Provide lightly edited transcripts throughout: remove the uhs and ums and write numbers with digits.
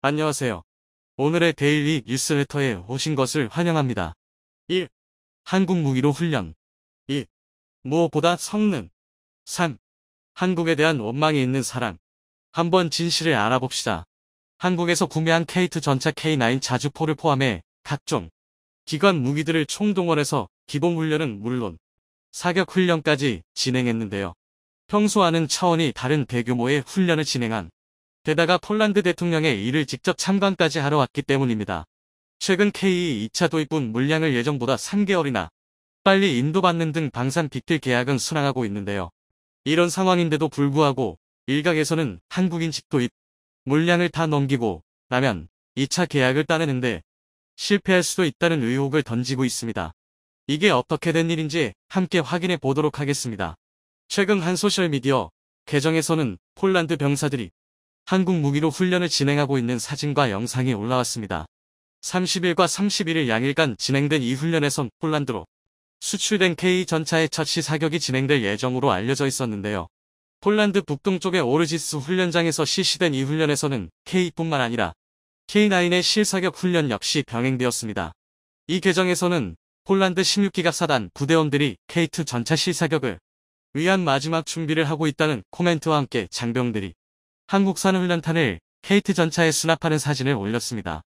안녕하세요. 오늘의 데일리 뉴스레터에 오신 것을 환영합니다. 1. 한국 무기로 훈련. 2. 무엇보다 성능. 3. 한국에 대한 원망이 있는 사람. 한번 진실을 알아봅시다. 한국에서 구매한 K2 전차 K9 자주포를 포함해 각종 기관 무기들을 총동원해서 기본 훈련은 물론 사격 훈련까지 진행했는데요. 평소와는 차원이 다른 대규모의 훈련을 진행한 게다가 폴란드 대통령의 이를 직접 참관까지 하러 왔기 때문입니다. 최근 K2 2차 도입군 물량을 예정보다 3개월이나 빨리 인도받는 등 방산 빅딜 계약은 순항하고 있는데요. 이런 상황인데도 불구하고 일각에서는 한국인 직도입 물량을 다 넘기고 나면 2차 계약을 따내는데 실패할 수도 있다는 의혹을 던지고 있습니다. 이게 어떻게 된 일인지 함께 확인해 보도록 하겠습니다. 최근 한 소셜미디어 계정에서는 폴란드 병사들이 한국 무기로 훈련을 진행하고 있는 사진과 영상이 올라왔습니다. 30일과 31일 양일간 진행된 이 훈련에선 폴란드로 수출된 K 전차의 첫 시사격이 진행될 예정으로 알려져 있었는데요. 폴란드 북동쪽의 오르지스 훈련장에서 실시된 이 훈련에서는 K뿐만 아니라 K9의 실사격 훈련 역시 병행되었습니다. 이 계정에서는 폴란드 16기갑 사단 부대원들이 K2 전차 실사격을 위한 마지막 준비를 하고 있다는 코멘트와 함께 장병들이 한국산 훈련탄을 K2 전차에 수납하는 사진을 올렸습니다.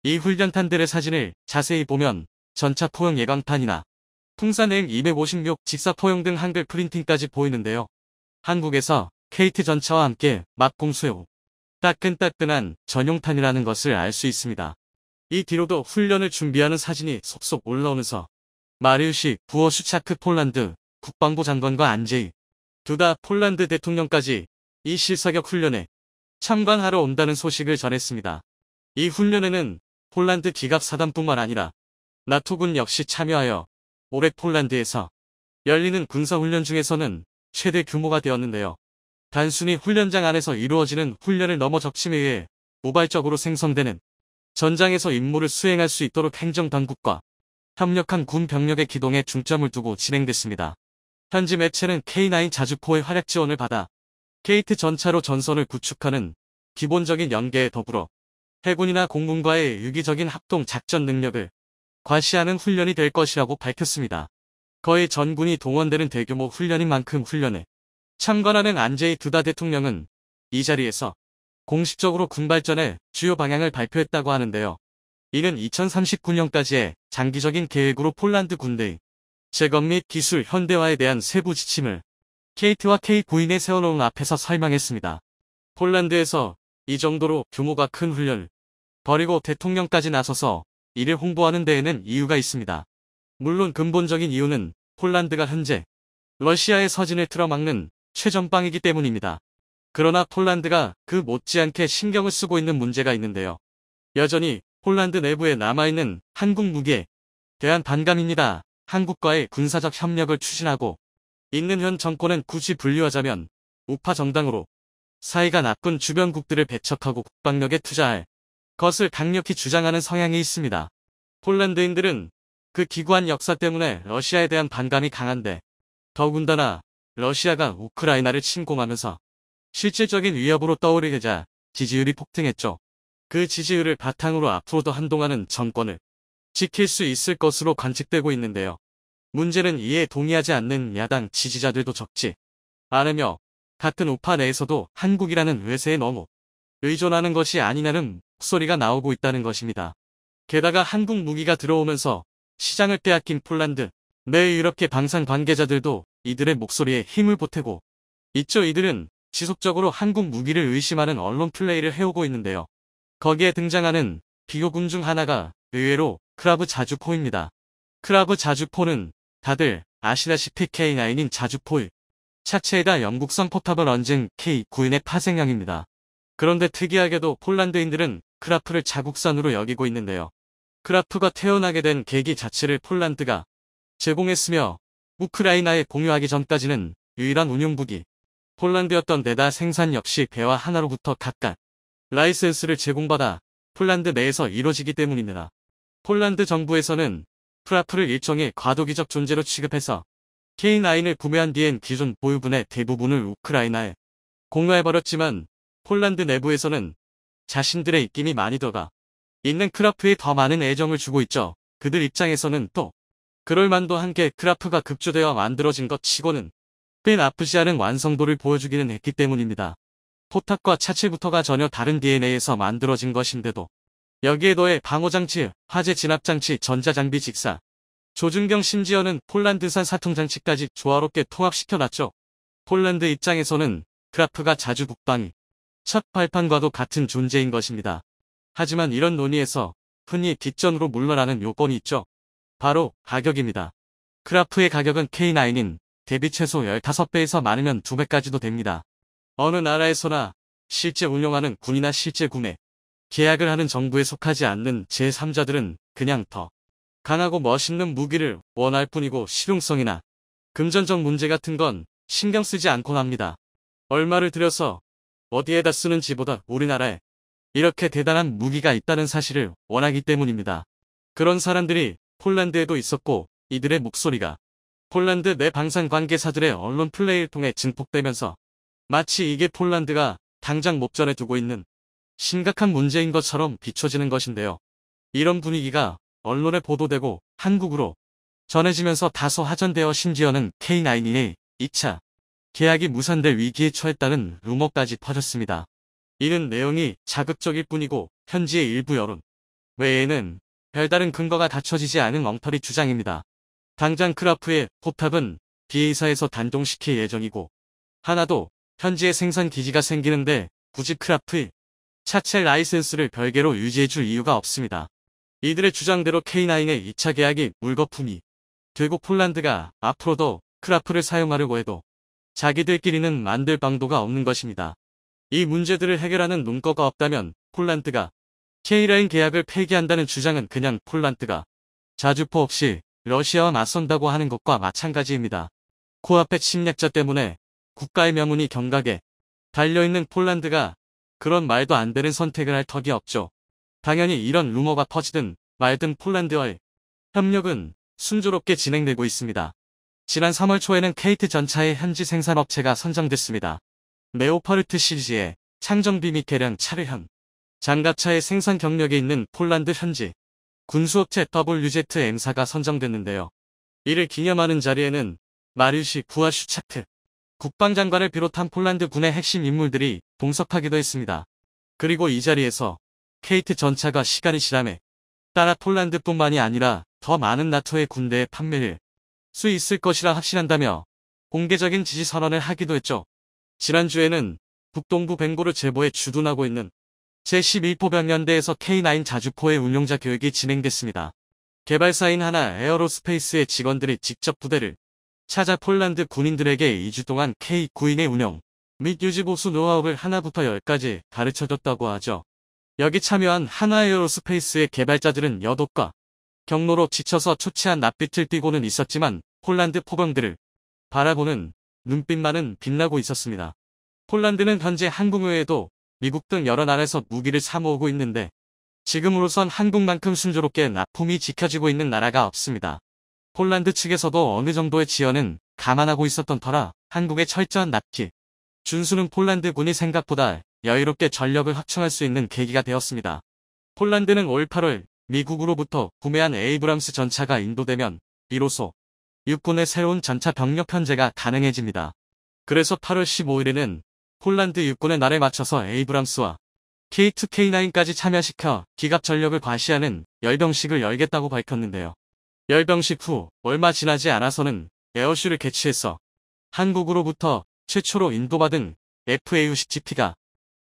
이 훈련탄들의 사진을 자세히 보면 전차 포용 예광탄이나 풍산 M256 직사포용 등 한글 프린팅까지 보이는데요. 한국에서 K2 전차와 함께 맞공수해 오 따끈따끈한 전용탄이라는 것을 알 수 있습니다. 이 뒤로도 훈련을 준비하는 사진이 속속 올라오면서 마리우시 부어슈차크 폴란드 국방부 장관과 안제이 두다 폴란드 대통령까지 이 실사격 훈련에 참관하러 온다는 소식을 전했습니다. 이 훈련에는 폴란드 기갑 사단뿐만 아니라 나토군 역시 참여하여 올해 폴란드에서 열리는 군사훈련 중에서는 최대 규모가 되었는데요. 단순히 훈련장 안에서 이루어지는 훈련을 넘어 적침에 의해 우발적으로 생성되는 전장에서 임무를 수행할 수 있도록 행정당국과 협력한 군 병력의 기동에 중점을 두고 진행됐습니다. 현지 매체는 K9 자주포의 활약 지원을 받아 K2 전차로 전선을 구축하는 기본적인 연계에 더불어 해군이나 공군과의 유기적인 합동 작전 능력을 과시하는 훈련이 될 것이라고 밝혔습니다. 거의 전군이 동원되는 대규모 훈련인 만큼 훈련에 참관하는 안제이 두다 대통령은 이 자리에서 공식적으로 군발전의 주요 방향을 발표했다고 하는데요. 이는 2039년까지의 장기적인 계획으로 폴란드 군대의 재건 및 기술 현대화에 대한 세부 지침을 K2와 K9에 세워놓은 앞에서 설명했습니다. 폴란드에서 이 정도로 규모가 큰 훈련을 벌이고 대통령까지 나서서 이를 홍보하는 데에는 이유가 있습니다. 물론 근본적인 이유는 폴란드가 현재 러시아의 서진을 틀어막는 최전방이기 때문입니다. 그러나 폴란드가 그 못지않게 신경을 쓰고 있는 문제가 있는데요. 여전히 폴란드 내부에 남아있는 한국 무기에 대한 반감입니다. 한국과의 군사적 협력을 추진하고 있는 현 정권은 굳이 분류하자면 우파 정당으로 사이가 나쁜 주변국들을 배척하고 국방력에 투자할 것을 강력히 주장하는 성향이 있습니다. 폴란드인들은 그 기구한 역사 때문에 러시아에 대한 반감이 강한데 더군다나 러시아가 우크라이나를 침공하면서 실질적인 위협으로 떠오르자 지지율이 폭등했죠. 그 지지율을 바탕으로 앞으로도 한동안은 정권을 지킬 수 있을 것으로 관측되고 있는데요. 문제는 이에 동의하지 않는 야당 지지자들도 적지 않으며 같은 우파 내에서도 한국이라는 외세에 너무 의존하는 것이 아니냐는 목소리가 나오고 있다는 것입니다. 게다가 한국 무기가 들어오면서 시장을 빼앗긴 폴란드 내 유럽계 방산 관계자들도 이들의 목소리에 힘을 보태고 있죠. 이들은 지속적으로 한국 무기를 의심하는 언론 플레이를 해오고 있는데요. 거기에 등장하는 비교군 중 하나가 의외로 크라브 자주포입니다. 크라브 자주포는 다들 아시다시피 K9인 자주포의 차체에다 영국성 포탑을 얹은 K9의 파생형입니다. 그런데 특이하게도 폴란드인들은 크라프를 자국산으로 여기고 있는데요. 크라프가 태어나게 된 계기 자체를 폴란드가 제공했으며 우크라이나에 공유하기 전까지는 유일한 운용국이 폴란드였던 데다 생산 역시 배와 하나로부터 각각 라이센스를 제공받아 폴란드 내에서 이루어지기 때문입니다. 폴란드 정부에서는 크라프를 일종의 과도기적 존재로 취급해서 K9을 구매한 뒤엔 기존 보유분의 대부분을 우크라이나에 공유해버렸지만 폴란드 내부에서는 자신들의 입김이 많이 들어가 있는 크라프에 더 많은 애정을 주고 있죠. 그들 입장에서는 또 그럴 만도 한 게 크라프가 급조되어 만들어진 것 치고는 꽤 나쁘지 않은 완성도를 보여주기는 했기 때문입니다. 포탑과 차체부터가 전혀 다른 DNA에서 만들어진 것인데도 여기에 더해 방어장치, 화재 진압장치, 전자장비 직사, 조준경 심지어는 폴란드산 사통장치까지 조화롭게 통합시켜놨죠. 폴란드 입장에서는 크라프가 자주 북방이 첫 발판과도 같은 존재인 것입니다. 하지만 이런 논의에서 흔히 뒷전으로 물러나는 요건이 있죠. 바로 가격입니다. 크라프의 가격은 K9인 대비 최소 15배에서 많으면 2배까지도 됩니다. 어느 나라에서나 실제 운영하는 군이나 실제 구매, 계약을 하는 정부에 속하지 않는 제3자들은 그냥 더 강하고 멋있는 무기를 원할 뿐이고 실용성이나 금전적 문제 같은 건 신경 쓰지 않곤 합니다. 얼마를 들여서 어디에다 쓰는지보다 우리나라에 이렇게 대단한 무기가 있다는 사실을 원하기 때문입니다. 그런 사람들이 폴란드에도 있었고 이들의 목소리가 폴란드 내 방산 관계사들의 언론 플레이를 통해 증폭되면서 마치 이게 폴란드가 당장 목전에 두고 있는 심각한 문제인 것처럼 비춰지는 것인데요. 이런 분위기가 언론에 보도되고 한국으로 전해지면서 다소 화전되어 심지어는 K9의 2차 계약이 무산될 위기에 처했다는 루머까지 퍼졌습니다. 이는 내용이 자극적일 뿐이고 현지의 일부 여론 외에는 별다른 근거가 갖춰지지 않은 엉터리 주장입니다. 당장 크라프의 포탑은 B사에서 단종시킬 예정이고 하나도 현지에 생산 기지가 생기는데 굳이 크라프의 차체 라이센스를 별개로 유지해줄 이유가 없습니다. 이들의 주장대로 K9의 2차 계약이 물거품이 되고 폴란드가 앞으로도 크라프를 사용하려고 해도 자기들끼리는 만들 방도가 없는 것입니다. 이 문제들을 해결하는 논거가 없다면 폴란드가 K9 계약을 폐기한다는 주장은 그냥 폴란드가 자주포 없이 러시아와 맞선다고 하는 것과 마찬가지입니다. 코앞의 침략자 때문에 국가의 명운이 경각에 달려있는 폴란드가 그런 말도 안 되는 선택을 할 턱이 없죠. 당연히 이런 루머가 퍼지든 말든 폴란드와의 협력은 순조롭게 진행되고 있습니다. 지난 3월 초에는 케이트 전차의 현지 생산업체가 선정됐습니다. 레오파르트 시리즈의 창정비 및 개량 차를 현 장갑차의 생산 경력이 있는 폴란드 현지 군수업체 WZM사가 선정됐는데요. 이를 기념하는 자리에는 마리우시 부아슈차크 국방장관을 비롯한 폴란드 군의 핵심 인물들이 동석하기도 했습니다. 그리고 이 자리에서 케이트 전차가 시간이 지남에 따라 폴란드뿐만이 아니라 더 많은 나토의 군대에 판매할 수 있을 것이라 확신한다며 공개적인 지지 선언을 하기도 했죠. 지난주에는 북동부 벵고르 제보에 주둔하고 있는 제11포병연대에서 K9 자주포의 운용자 교육이 진행됐습니다. 개발사인 하나 에어로스페이스의 직원들이 직접 부대를 찾아 폴란드 군인들에게 2주 동안 K9의 운영 및 유지 보수 노하우를 하나부터 10까지 가르쳐줬다고 하죠. 여기 참여한 하나에어로스페이스의 개발자들은 여독과 경로로 지쳐서 초췌한 낯빛을 띠고는 있었지만 폴란드 포병들을 바라보는 눈빛만은 빛나고 있었습니다. 폴란드는 현재 한국 외에도 미국 등 여러 나라에서 무기를 사모으고 있는데 지금으로선 한국만큼 순조롭게 납품이 지켜지고 있는 나라가 없습니다. 폴란드 측에서도 어느 정도의 지연은 감안하고 있었던 터라 한국의 철저한 납기 준수는 폴란드 군이 생각보다 여유롭게 전력을 확충할 수 있는 계기가 되었습니다. 폴란드는 올 8월 미국으로부터 구매한 에이브람스 전차가 인도되면 비로소 육군의 새로운 전차 병력 편제가 가능해집니다. 그래서 8월 15일에는 폴란드 육군의 날에 맞춰서 에이브람스와 K2K9까지 참여시켜 기갑 전력을 과시하는 열병식을 열겠다고 밝혔는데요. 열병식 후 얼마 지나지 않아서는 에어쇼를 개최해서 한국으로부터 최초로 인도받은 FAU-10GP가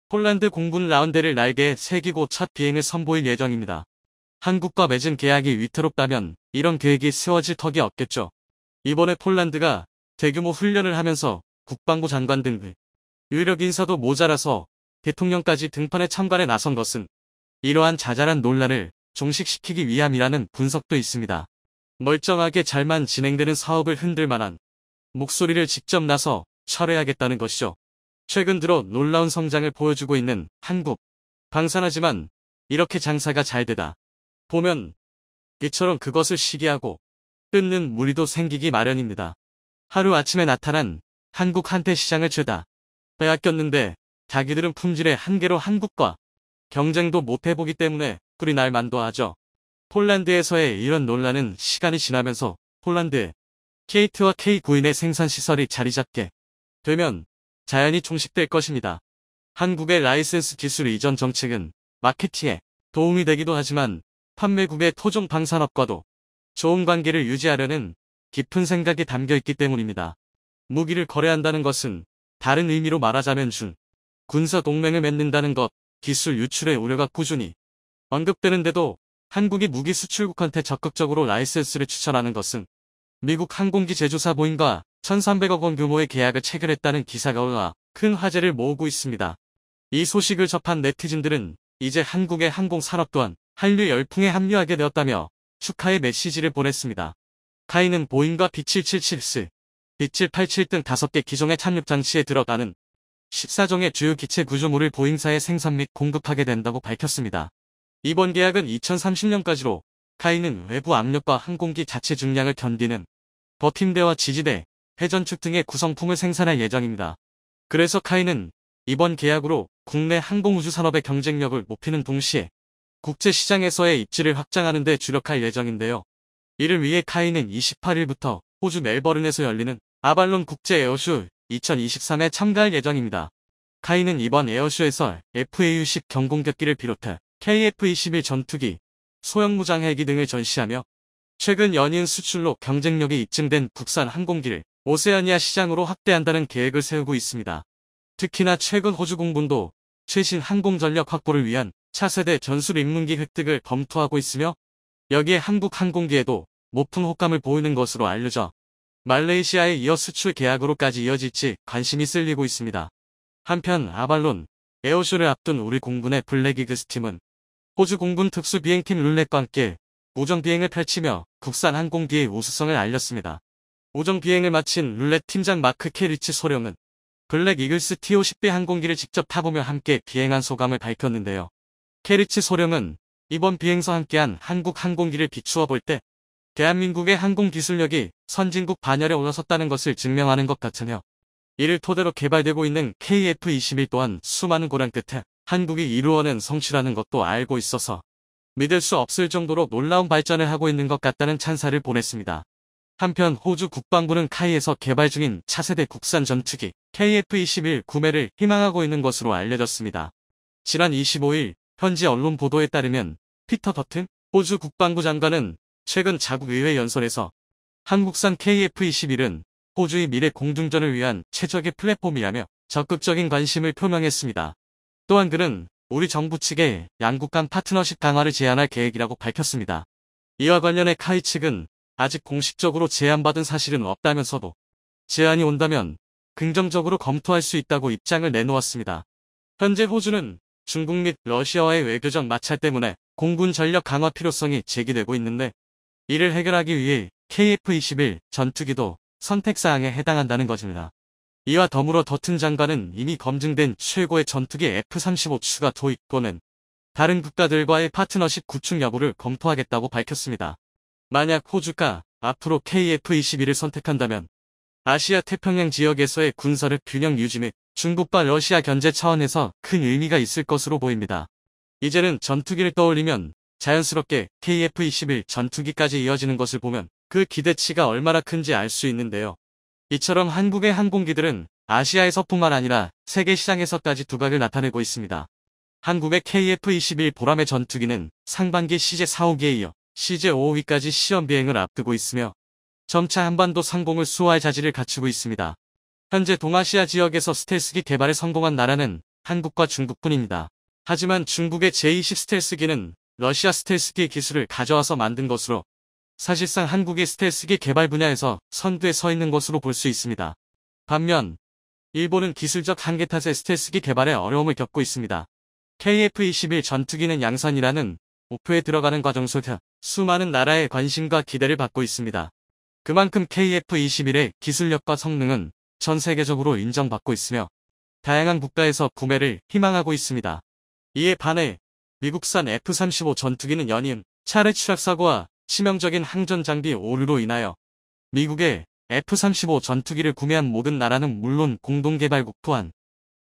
폴란드 공군 라운드를 날개에 새기고 첫 비행을 선보일 예정입니다. 한국과 맺은 계약이 위태롭다면 이런 계획이 세워질 턱이 없겠죠. 이번에 폴란드가 대규모 훈련을 하면서 국방부 장관 등 유력 인사도 모자라서 대통령까지 등판에 참관에 나선 것은 이러한 자잘한 논란을 종식시키기 위함이라는 분석도 있습니다. 멀쩡하게 잘만 진행되는 사업을 흔들 만한 목소리를 직접 나서 철회하겠다는 것이죠. 최근 들어 놀라운 성장을 보여주고 있는 한국. 방산하지만 이렇게 장사가 잘 되다 보면 이처럼 그것을 시기하고 끊는 무리도 생기기 마련입니다. 하루아침에 나타난 한국 한태 시장을 죄다 빼앗겼는데 자기들은 품질의 한계로 한국과 경쟁도 못 해보기 때문에 꿀이 날 만도 하죠. 폴란드에서의 이런 논란은 시간이 지나면서 폴란드 K8와 K9인의 생산시설이 자리 잡게 되면 자연히 종식될 것입니다. 한국의 라이센스 기술 이전 정책은 마케팅에 도움이 되기도 하지만 판매국의 토종 방산업과도 좋은 관계를 유지하려는 깊은 생각이 담겨 있기 때문입니다. 무기를 거래한다는 것은 다른 의미로 말하자면 군사 동맹을 맺는다는 것, 기술 유출의 우려가 꾸준히 언급되는데도 한국이 무기 수출국한테 적극적으로 라이센스를 추천하는 것은 미국 항공기 제조사 보잉과 1,300억 원 규모의 계약을 체결했다는 기사가 올라 큰 화제를 모으고 있습니다. 이 소식을 접한 네티즌들은 이제 한국의 항공산업 또한 한류 열풍에 합류하게 되었다며 축하의 메시지를 보냈습니다. 카이는 보잉과 B777스, B787 등 5개 기종의 착륙 장치에 들어가는 14종의 주요 기체 구조물을 보잉사에 생산 및 공급하게 된다고 밝혔습니다. 이번 계약은 2030년까지로 카이는 외부 압력과 항공기 자체 중량을 견디는 버팀대와 지지대, 회전축 등의 구성품을 생산할 예정입니다. 그래서 카이는 이번 계약으로 국내 항공우주 산업의 경쟁력을 높이는 동시에 국제시장에서의 입지를 확장하는 데 주력할 예정인데요. 이를 위해 카이는 28일부터 호주 멜버른에서 열리는 아발론 국제 에어쇼 2023에 참가할 예정입니다. 카이는 이번 에어쇼에서 FAU-10 경공격기를 비롯해 KF-21 전투기, 소형 무장 헬기 등을 전시하며 최근 연이은 수출로 경쟁력이 입증된 국산 항공기를 오세아니아 시장으로 확대한다는 계획을 세우고 있습니다. 특히나 최근 호주 공군도 최신 항공전력 확보를 위한 차세대 전술 입문기 획득을 검토하고 있으며 여기에 한국 항공기에도 높은 호감을 보이는 것으로 알려져 말레이시아에 이어 수출 계약으로까지 이어질지 관심이 쏠리고 있습니다. 한편 아발론 에어쇼를 앞둔 우리 공군의 블랙이글스팀은 호주 공군 특수비행팀 룰렛과 함께 우정비행을 펼치며 국산 항공기의 우수성을 알렸습니다. 우정비행을 마친 룰렛 팀장 마크 캐리치 소령은 블랙 이글스 TO-10B 항공기를 직접 타보며 함께 비행한 소감을 밝혔는데요. 캐리치 소령은 이번 비행서 함께한 한국 항공기를 비추어 볼 때 대한민국의 항공기술력이 선진국 반열에 올라섰다는 것을 증명하는 것 같으며 이를 토대로 개발되고 있는 KF-21 또한 수많은 고난 끝에 한국이 이루어낸 성취라는 것도 알고 있어서 믿을 수 없을 정도로 놀라운 발전을 하고 있는 것 같다는 찬사를 보냈습니다. 한편 호주 국방부는 카이에서 개발 중인 차세대 국산 전투기 KF-21 구매를 희망하고 있는 것으로 알려졌습니다. 지난 25일 현지 언론 보도에 따르면 피터 더튼 호주 국방부 장관은 최근 자국 의회 연설에서 한국산 KF-21은 호주의 미래 공중전을 위한 최적의 플랫폼이라며 적극적인 관심을 표명했습니다. 또한 그는 우리 정부 측에 양국 간 파트너십 강화를 제안할 계획이라고 밝혔습니다. 이와 관련해 카이 측은 아직 공식적으로 제안받은 사실은 없다면서도 제안이 온다면 긍정적으로 검토할 수 있다고 입장을 내놓았습니다. 현재 호주는 중국 및 러시아와의 외교적 마찰 때문에 공군 전력 강화 필요성이 제기되고 있는데 이를 해결하기 위해 KF-21 전투기도 선택사항에 해당한다는 것입니다. 이와 더불어 더튼 장관은 이미 검증된 최고의 전투기 F-35 추가 도입 또는 다른 국가들과의 파트너십 구축 여부를 검토하겠다고 밝혔습니다. 만약 호주가 앞으로 KF-21을 선택한다면 아시아 태평양 지역에서의 군사력 균형 유지 및 중국과 러시아 견제 차원에서 큰 의미가 있을 것으로 보입니다. 이제는 전투기를 떠올리면 자연스럽게 KF-21 전투기까지 이어지는 것을 보면 그 기대치가 얼마나 큰지 알 수 있는데요. 이처럼 한국의 항공기들은 아시아에서뿐만 아니라 세계 시장에서까지 두각을 나타내고 있습니다. 한국의 KF-21 보람의 전투기는 상반기 CJ-4호기에 이어 CJ-5호기까지 시험 비행을 앞두고 있으며 점차 한반도 상공을 수호할 자질을 갖추고 있습니다. 현재 동아시아 지역에서 스텔스기 개발에 성공한 나라는 한국과 중국뿐입니다. 하지만 중국의 제20 스텔스기는 러시아 스텔스기 기술을 가져와서 만든 것으로 사실상 한국의 스텔스기 개발 분야에서 선두에 서 있는 것으로 볼 수 있습니다. 반면 일본은 기술적 한계 탓에 스텔스기 개발에 어려움을 겪고 있습니다. KF-21 전투기는 양산이라는 목표에 들어가는 과정 속에 수많은 나라의 관심과 기대를 받고 있습니다. 그만큼 KF-21의 기술력과 성능은 전 세계적으로 인정받고 있으며 다양한 국가에서 구매를 희망하고 있습니다. 이에 반해 미국산 F-35 전투기는 연이은 차례 추락사고와 치명적인 항전 장비 오류로 인하여 미국의 F-35 전투기를 구매한 모든 나라는 물론 공동개발국 또한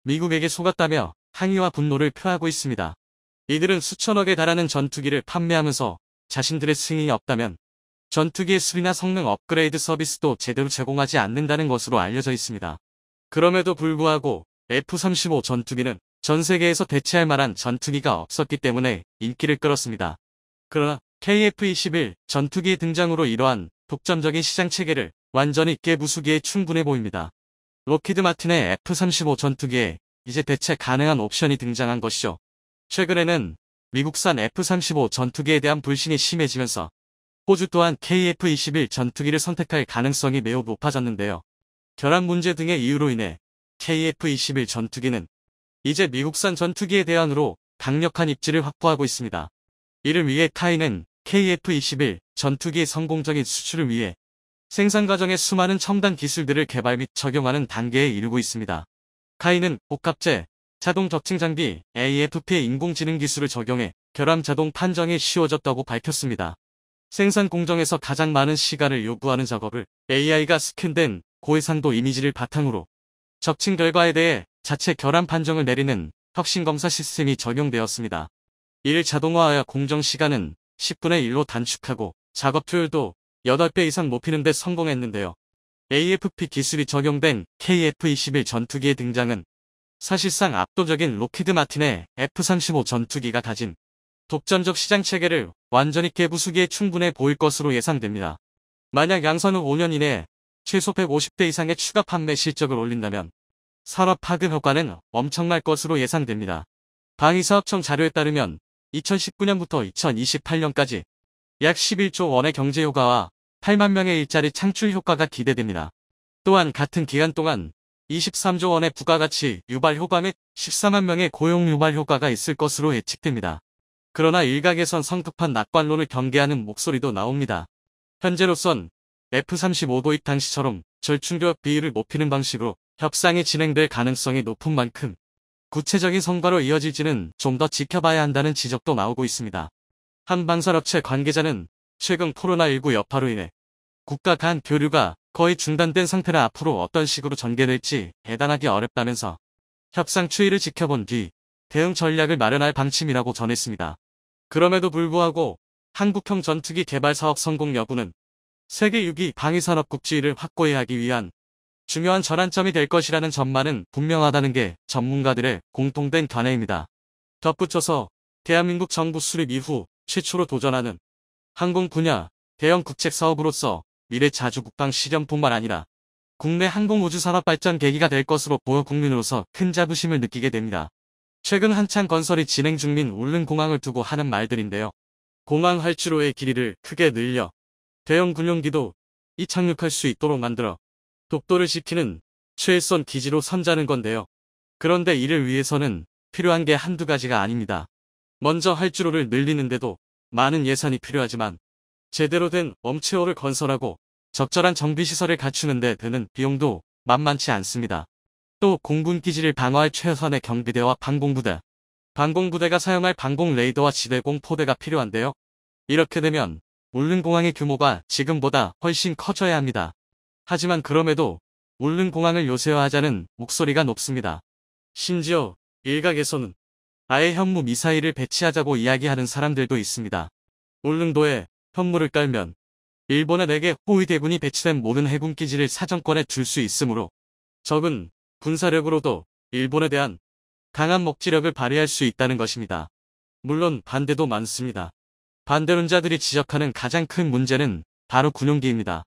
미국에게 속았다며 항의와 분노를 표하고 있습니다. 이들은 수천억에 달하는 전투기를 판매하면서 자신들의 승인이 없다면 전투기의 수리나 성능 업그레이드 서비스도 제대로 제공하지 않는다는 것으로 알려져 있습니다. 그럼에도 불구하고 F-35 전투기는 전 세계에서 대체할 만한 전투기가 없었기 때문에 인기를 끌었습니다. 그러나 KF-21 전투기의 등장으로 이러한 독점적인 시장 체계를 완전히 깨부수기에 충분해 보입니다. 록히드 마틴의 F-35 전투기에 이제 대체 가능한 옵션이 등장한 것이죠. 최근에는 미국산 F-35 전투기에 대한 불신이 심해지면서 호주 또한 KF-21 전투기를 선택할 가능성이 매우 높아졌는데요. 결함 문제 등의 이유로 인해 KF-21 전투기는 이제 미국산 전투기의 대안으로 강력한 입지를 확보하고 있습니다. 이를 위해 카이는 KF-21 전투기의 성공적인 수출을 위해 생산 과정에 수많은 첨단 기술들을 개발 및 적용하는 단계에 이르고 있습니다. 카이는 복합재, 자동 적층 장비, AFP의 인공지능 기술을 적용해 결함 자동 판정이 쉬워졌다고 밝혔습니다. 생산 공정에서 가장 많은 시간을 요구하는 작업을 AI가 스캔된 고해상도 이미지를 바탕으로 적층 결과에 대해 자체 결함 판정을 내리는 혁신 검사 시스템이 적용되었습니다. 이를 자동화하여 공정 시간은 10분의 1로 단축하고 작업 효율도 8배 이상 높이는 데 성공했는데요. AFP 기술이 적용된 KF-21 전투기의 등장은 사실상 압도적인 록히드 마틴의 F-35 전투기가 가진 독점적 시장 체계를 완전히 깨부수기에 충분해 보일 것으로 예상됩니다. 만약 양선 후 5년 이내에 최소 150대 이상의 추가 판매 실적을 올린다면 산업 파급 효과는 엄청날 것으로 예상됩니다. 방위사업청 자료에 따르면 2019년부터 2028년까지 약 11조 원의 경제 효과와 8만 명의 일자리 창출 효과가 기대됩니다. 또한 같은 기간 동안 23조 원의 부가가치 유발 효과 및 14만 명의 고용 유발 효과가 있을 것으로 예측됩니다. 그러나 일각에선 성급한 낙관론을 경계하는 목소리도 나옵니다. 현재로선 F-35 도입 당시처럼 절충교역 비율을 높이는 방식으로 협상이 진행될 가능성이 높은 만큼 구체적인 성과로 이어질지는 좀 더 지켜봐야 한다는 지적도 나오고 있습니다. 한 방산업체 관계자는 최근 코로나19 여파로 인해 국가 간 교류가 거의 중단된 상태라 앞으로 어떤 식으로 전개될지 예단하기 어렵다면서 협상 추이를 지켜본 뒤 대응 전략을 마련할 방침이라고 전했습니다. 그럼에도 불구하고 한국형 전투기 개발 사업 성공 여부는 세계 6위 방위산업 국지위를 확고히 하기 위한 중요한 전환점이 될 것이라는 전망은 분명하다는 게 전문가들의 공통된 견해입니다. 덧붙여서 대한민국 정부 수립 이후 최초로 도전하는 항공 분야 대형 국책 사업으로서 미래 자주 국방 실현뿐만 아니라 국내 항공우주 산업 발전 계기가 될 것으로 보여 국민으로서 큰 자부심을 느끼게 됩니다. 최근 한창 건설이 진행 중인 울릉공항을 두고 하는 말들인데요. 공항 활주로의 길이를 크게 늘려 대형 군용기도 이착륙할 수 있도록 만들어 독도를 지키는 최일선 기지로 선자는 건데요. 그런데 이를 위해서는 필요한 게 한두 가지가 아닙니다. 먼저 활주로를 늘리는데도 많은 예산이 필요하지만 제대로 된 웜체어를 건설하고 적절한 정비시설을 갖추는 데 드는 비용도 만만치 않습니다. 또 공군기지를 방어할 최선의 경비대와 방공부대, 방공부대가 사용할 방공 레이더와 지대공 포대가 필요한데요. 이렇게 되면 울릉공항의 규모가 지금보다 훨씬 커져야 합니다. 하지만 그럼에도 울릉공항을 요새화하자는 목소리가 높습니다. 심지어 일각에서는 아예 현무 미사일을 배치하자고 이야기하는 사람들도 있습니다. 울릉도에 현무를 깔면 일본의 4개 호위 대군이 배치된 모든 해군기지를 사정권에 둘 수 있으므로 적은 군사력으로도 일본에 대한 강한 먹지력을 발휘할 수 있다는 것입니다. 물론 반대도 많습니다. 반대론자들이 지적하는 가장 큰 문제는 바로 군용기입니다.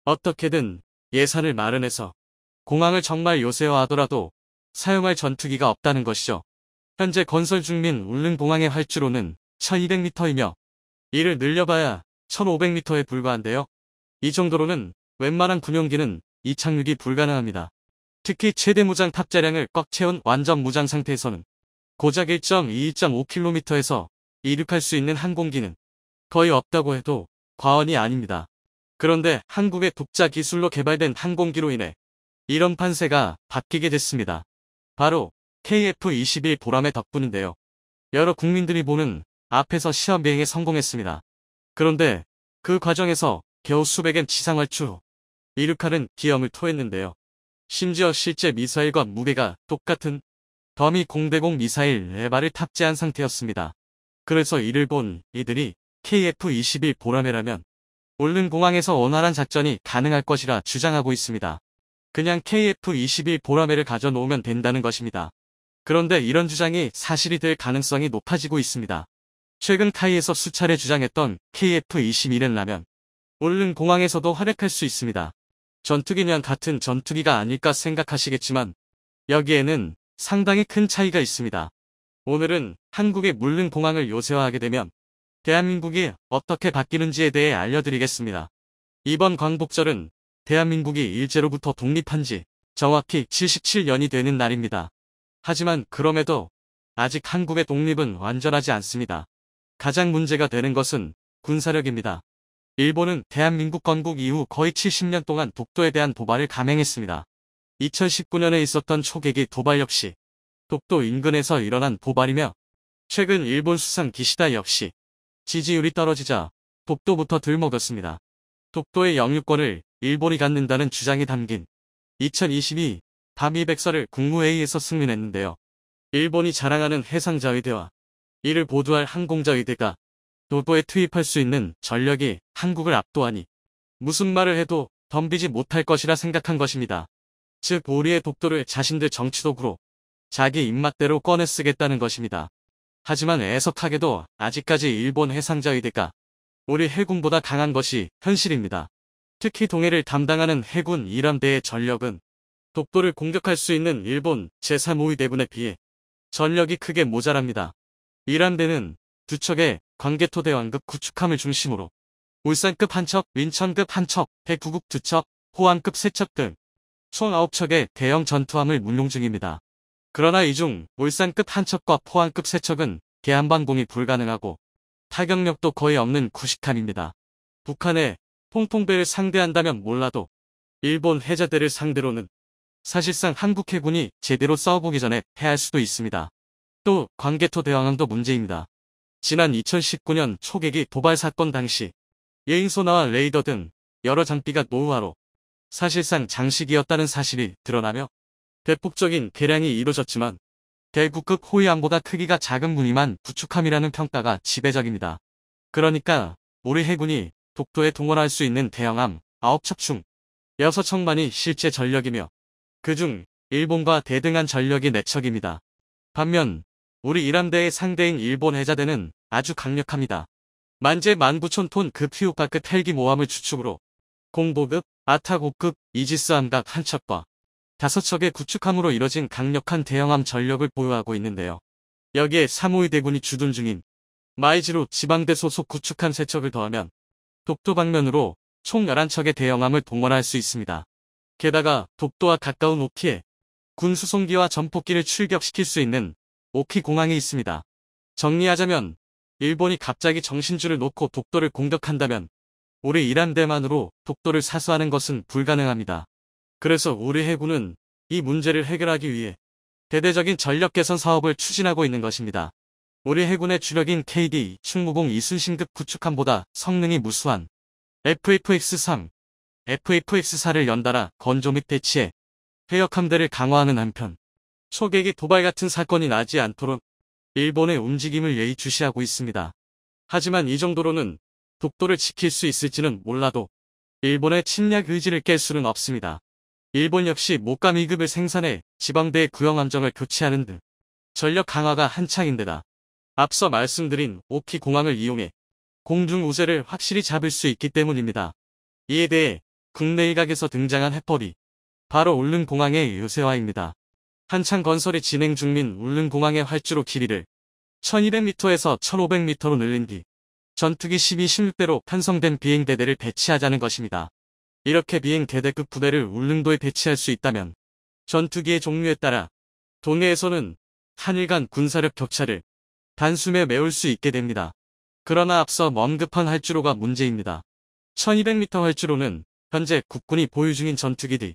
어떻게든 예산을 마련해서 공항을 정말 요새화하더라도 사용할 전투기가 없다는 것이죠. 현재 건설 중인 울릉공항의 활주로는 1200m이며 이를 늘려봐야 1500m에 불과한데요. 이 정도로는 웬만한 군용기는 이착륙이 불가능합니다. 특히 최대 무장 탑재량을 꽉 채운 완전 무장 상태에서는 고작 1.2-1.5km에서 이륙할 수 있는 항공기는 거의 없다고 해도 과언이 아닙니다. 그런데 한국의 독자 기술로 개발된 항공기로 인해 이런 판세가 바뀌게 됐습니다. 바로 KF-21 보람의 덕분인데요. 여러 국민들이 보는 앞에서 시험 비행에 성공했습니다. 그런데 그 과정에서 겨우 수백엔 지상활주 이륙하는 기염을 토했는데요. 심지어 실제 미사일과 무게가 똑같은 더미 공대공 미사일 4발을 탑재한 상태였습니다. 그래서 이를 본 이들이 KF-21 보라매라면 울릉공항에서 원활한 작전이 가능할 것이라 주장하고 있습니다. 그냥 KF-21 보라매를 가져놓으면 된다는 것입니다. 그런데 이런 주장이 사실이 될 가능성이 높아지고 있습니다. 최근 타이에서 수차례 주장했던 KF-21라면 울릉공항에서도 활약할 수 있습니다. 전투기랑 같은 전투기가 아닐까 생각하시겠지만 여기에는 상당히 큰 차이가 있습니다. 오늘은 한국의 울릉공항을 요새화하게 되면 대한민국이 어떻게 바뀌는지에 대해 알려드리겠습니다. 이번 광복절은 대한민국이 일제로부터 독립한 지 정확히 77년이 되는 날입니다. 하지만 그럼에도 아직 한국의 독립은 완전하지 않습니다. 가장 문제가 되는 것은 군사력입니다. 일본은 대한민국 건국 이후 거의 70년 동안 독도에 대한 도발을 감행했습니다. 2019년에 있었던 초계기 도발 역시 독도 인근에서 일어난 도발이며 최근 일본 수상 기시다 역시 지지율이 떨어지자 독도부터 들먹였습니다. 독도의 영유권을 일본이 갖는다는 주장이 담긴 2022 담의백서를 국무회의에서 승인했는데요. 일본이 자랑하는 해상자위대와 이를 보도할 항공자위대가 독도에 투입할 수 있는 전력이 한국을 압도하니 무슨 말을 해도 덤비지 못할 것이라 생각한 것입니다. 즉 우리의 독도를 자신들 정치도구로 자기 입맛대로 꺼내 쓰겠다는 것입니다. 하지만 애석하게도 아직까지 일본 해상자위대가 우리 해군보다 강한 것이 현실입니다. 특히 동해를 담당하는 해군 1함대의 전력은 독도를 공격할 수 있는 일본 제3호위대군에 비해 전력이 크게 모자랍니다. 1함대는 두 척의 광개토대왕급 구축함을 중심으로 울산급 한 척, 인천급 한 척, 대구국 두 척, 호암급 세 척 등 총 9척의 대형 전투함을 운용 중입니다. 그러나 이 중 울산급 한 척과 포항급 세 척은 개함방공이 불가능하고 타격력도 거의 없는 구식함입니다. 북한의 통통배를 상대한다면 몰라도 일본 해저대를 상대로는 사실상 한국 해군이 제대로 싸워보기 전에 패할 수도 있습니다. 또 광개토 대왕함도 문제입니다. 지난 2019년 초계기 도발 사건 당시 예인소나와 레이더 등 여러 장비가 노후화로 사실상 장식이었다는 사실이 드러나며 대폭적인 개량이 이루어졌지만 대구급 호위함보다 크기가 작은 무늬만 구축함이라는 평가가 지배적입니다. 그러니까 우리 해군이 독도에 동원할 수 있는 대형함 9척 중 6척만이 실제 전력이며 그중 일본과 대등한 전력이 4척입니다. 반면 우리 1함대의 상대인 일본 해자대는 아주 강력합니다. 만재 19,000톤 급 휘우파급 헬기 모함을 주축으로 공보급, 아타고급, 이지스함각 한 척과 5척의 구축함으로 이뤄진 강력한 대형함 전력을 보유하고 있는데요. 여기에 3호위 대군이 주둔 중인 마이지로 지방대 소속 구축함 3척을 더하면 독도 방면으로 총 11척의 대형함을 동원할 수 있습니다. 게다가 독도와 가까운 오키에 군 수송기와 전폭기를 출격시킬 수 있는 오키 공항이 있습니다. 정리하자면 일본이 갑자기 정신줄을 놓고 독도를 공격한다면 우리 1함대만으로 독도를 사수하는 것은 불가능합니다. 그래서 우리 해군은 이 문제를 해결하기 위해 대대적인 전력 개선 사업을 추진하고 있는 것입니다. 우리 해군의 주력인 KD 충무공 이순신급 구축함보다 성능이 무수한 FFX-3, FFX-4를 연달아 건조 및 배치해 회역함대를 강화하는 한편 초계기 도발 같은 사건이 나지 않도록 일본의 움직임을 예의주시하고 있습니다. 하지만 이 정도로는 독도를 지킬 수 있을지는 몰라도 일본의 침략 의지를 깰 수는 없습니다. 일본 역시 목감 2급을 생산해 지방대의 구형함정을 교체하는 등 전력 강화가 한창인데다 앞서 말씀드린 오키 공항을 이용해 공중 우세를 확실히 잡을 수 있기 때문입니다. 이에 대해 국내 일각에서 등장한 해법이 바로 울릉공항의 요새화입니다. 한창 건설이 진행 중인 울릉공항의 활주로 길이를 1200m에서 1500m로 늘린 뒤 전투기 12, 16대로 편성된 비행대대를 배치하자는 것입니다. 이렇게 비행대대급 부대를 울릉도에 배치할 수 있다면 전투기의 종류에 따라 동해에서는 한일 간 군사력 격차를 단숨에 메울 수 있게 됩니다. 그러나 앞서 먼급한 활주로가 문제입니다. 1200m 활주로는 현재 국군이 보유 중인 전투기들이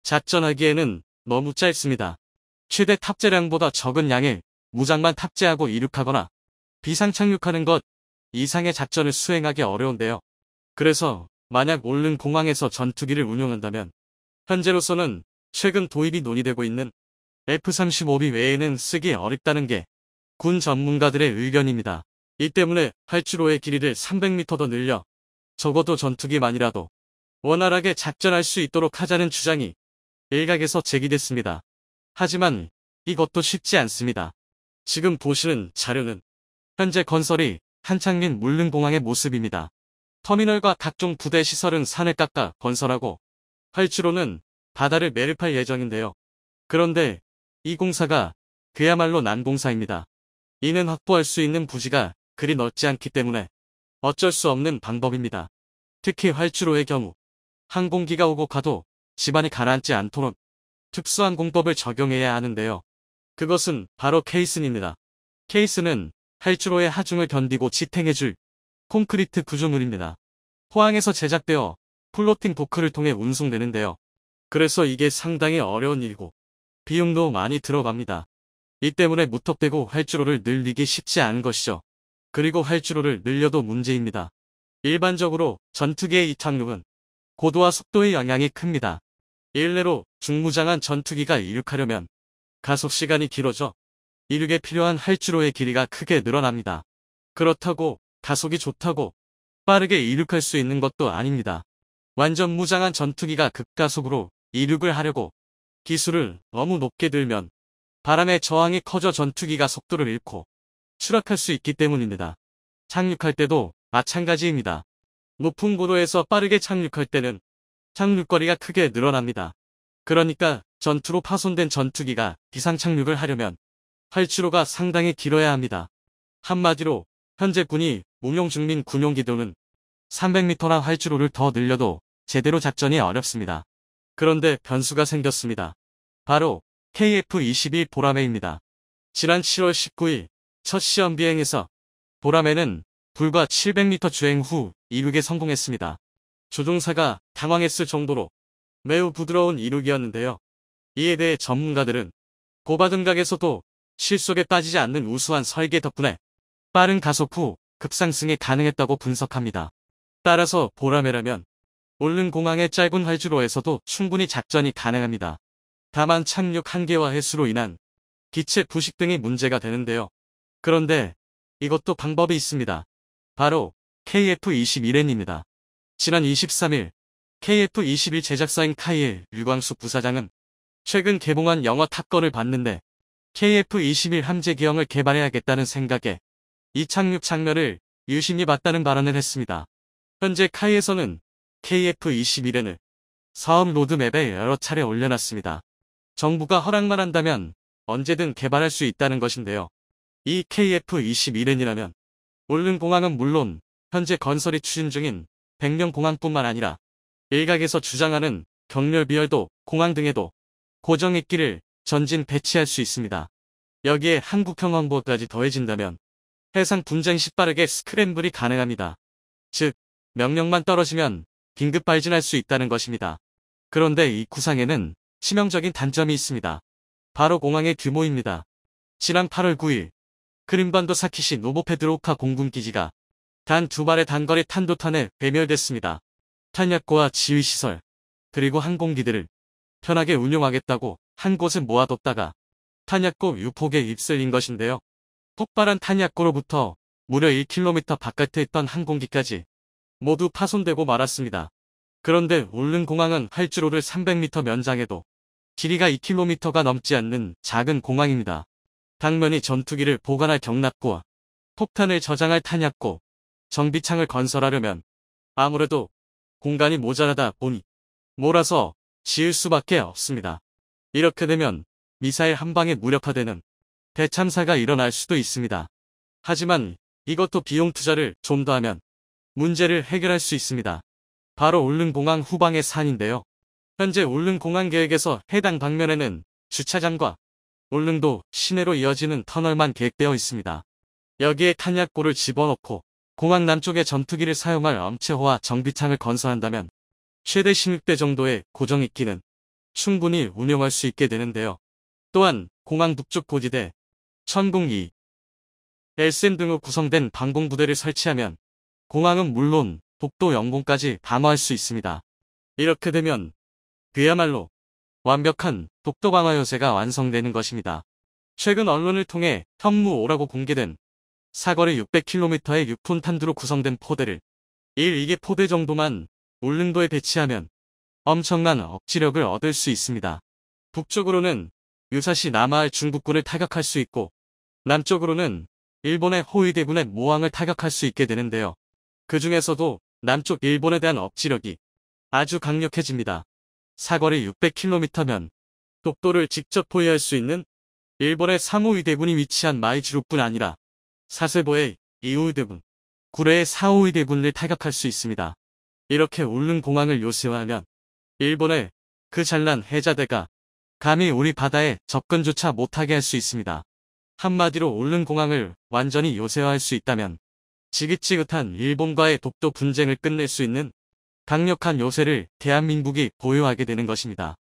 작전하기에는 너무 짧습니다. 최대 탑재량보다 적은 양의 무장만 탑재하고 이륙하거나 비상 착륙하는 것 이상의 작전을 수행하기 어려운데요. 그래서 만약 울릉공항에서 전투기를 운용한다면 현재로서는 최근 도입이 논의되고 있는 F-35B 외에는 쓰기 어렵다는 게 군 전문가들의 의견입니다. 이 때문에 활주로의 길이를 300m 더 늘려 적어도 전투기만이라도 원활하게 작전할 수 있도록 하자는 주장이 일각에서 제기됐습니다. 하지만 이것도 쉽지 않습니다. 지금 보시는 자료는 현재 건설이 한창인 물릉공항의 모습입니다. 터미널과 각종 부대 시설은 산을 깎아 건설하고 활주로는 바다를 매립할 예정인데요. 그런데 이 공사가 그야말로 난공사입니다. 이는 확보할 수 있는 부지가 그리 넓지 않기 때문에 어쩔 수 없는 방법입니다. 특히 활주로의 경우 항공기가 오고 가도 집안이 가라앉지 않도록 특수한 공법을 적용해야 하는데요. 그것은 바로 케이슨입니다. 케이슨은 활주로의 하중을 견디고 지탱해줄 콘크리트 구조물입니다. 포항에서 제작되어 플로팅 도크를 통해 운송되는데요. 그래서 이게 상당히 어려운 일이고 비용도 많이 들어갑니다. 이 때문에 무턱대고 활주로를 늘리기 쉽지 않은 것이죠. 그리고 활주로를 늘려도 문제입니다. 일반적으로 전투기의 이착륙은 고도와 속도의 영향이 큽니다. 일례로 중무장한 전투기가 이륙하려면 가속시간이 길어져 이륙에 필요한 활주로의 길이가 크게 늘어납니다. 그렇다고 가속이 좋다고 빠르게 이륙할 수 있는 것도 아닙니다. 완전 무장한 전투기가 급가속으로 이륙을 하려고 기술을 너무 높게 들면 바람의 저항이 커져 전투기가 속도를 잃고 추락할 수 있기 때문입니다. 착륙할 때도 마찬가지입니다. 높은 고도에서 빠르게 착륙할 때는 착륙거리가 크게 늘어납니다. 그러니까 전투로 파손된 전투기가 비상착륙을 하려면 활주로가 상당히 길어야 합니다. 한마디로 현재 군이 운용 중인 군용기도는 300m나 활주로를 더 늘려도 제대로 작전이 어렵습니다. 그런데 변수가 생겼습니다. 바로 KF-21 보라매입니다. 지난 7월 19일 첫 시험 비행에서 보라매는 불과 700m 주행 후 이륙에 성공했습니다. 조종사가 당황했을 정도로 매우 부드러운 이륙이었는데요. 이에 대해 전문가들은 고바등각에서도 실속에 빠지지 않는 우수한 설계 덕분에 빠른 가속 후 급상승에 가능했다고 분석합니다. 따라서 보라매라면 울릉공항의 짧은 활주로에서도 충분히 작전이 가능합니다. 다만 착륙 한계와 해수로 인한 기체 부식 등이 문제가 되는데요. 그런데 이것도 방법이 있습니다. 바로 KF-21N입니다. 지난 23일 KF-21 제작사인 카이엘 류광수 부사장은 최근 개봉한 영화 탑건을 봤는데 KF-21 함재기형을 개발해야겠다는 생각에 이 착륙 장면을 유심히 봤다는 발언을 했습니다. 현재 카이에서는 KF-21N을 사업 로드맵에 여러 차례 올려놨습니다. 정부가 허락만 한다면 언제든 개발할 수 있다는 것인데요. 이 KF-21N이라면 울릉공항은 물론 현재 건설이 추진 중인 백령공항뿐만 아니라 일각에서 주장하는 경렬비열도 공항 등에도 고정익기를 전진 배치할 수 있습니다. 여기에 한국형 항보까지 더해진다면 해상 분쟁 시 빠르게 스크램블이 가능합니다. 즉, 명령만 떨어지면 긴급 발진할 수 있다는 것입니다. 그런데 이 구상에는 치명적인 단점이 있습니다. 바로 공항의 규모입니다. 지난 8월 9일 크림반도 사키시 노보페드로우카 공군기지가 단 2발의 단거리 탄도탄에 배멸됐습니다. 탄약고와 지휘시설, 그리고 항공기들을 편하게 운용하겠다고 한 곳에 모아뒀다가 탄약고 유폭에 휩쓸린 것인데요. 폭발한 탄약고로부터 무려 1km 바깥에 있던 항공기까지 모두 파손되고 말았습니다. 그런데 울릉공항은 활주로를 300m 면장해도 길이가 2km가 넘지 않는 작은 공항입니다. 당면이 전투기를 보관할 경납고와 폭탄을 저장할 탄약고, 정비창을 건설하려면 아무래도 공간이 모자라다 보니 몰아서 지을 수밖에 없습니다. 이렇게 되면 미사일 한 방에 무력화되는 대참사가 일어날 수도 있습니다. 하지만 이것도 비용 투자를 좀 더 하면 문제를 해결할 수 있습니다. 바로 울릉공항 후방의 산인데요. 현재 울릉공항 계획에서 해당 방면에는 주차장과 울릉도 시내로 이어지는 터널만 계획되어 있습니다. 여기에 탄약고를 집어넣고 공항 남쪽에 전투기를 사용할 엄체호와 정비창을 건설한다면 최대 16대 정도의 고정익기는 충분히 운용할 수 있게 되는데요. 또한 공항 북쪽 고지대, 천공이, LCM 등으로 구성된 방공부대를 설치하면 공항은 물론 독도 영공까지 방어할 수 있습니다. 이렇게 되면 그야말로 완벽한 독도 방어 요새가 완성되는 것입니다. 최근 언론을 통해 현무 5라고 공개된 사거리 600km의 6톤 탄두로 구성된 포대를 1-2개 포대 정도만 울릉도에 배치하면 엄청난 억지력을 얻을 수 있습니다. 북쪽으로는 유사시 남하할 중국군을 타격할 수 있고 남쪽으로는 일본의 호위대군의 모항을 타격할 수 있게 되는데요. 그 중에서도 남쪽 일본에 대한 억지력이 아주 강력해집니다. 사거리 600km면 독도를 직접 포위할 수 있는 일본의 3호위대군이 위치한 마이지로뿐 아니라 사세보의 2호위대군, 구례의 4호위대군을 타격할 수 있습니다. 이렇게 울릉공항을 요새화하면 일본의 그 잘난 해자대가 감히 우리 바다에 접근조차 못하게 할 수 있습니다. 한마디로 울릉공항을 완전히 요새화할 수 있다면 지긋지긋한 일본과의 독도 분쟁을 끝낼 수 있는 강력한 요새를 대한민국이 보유하게 되는 것입니다.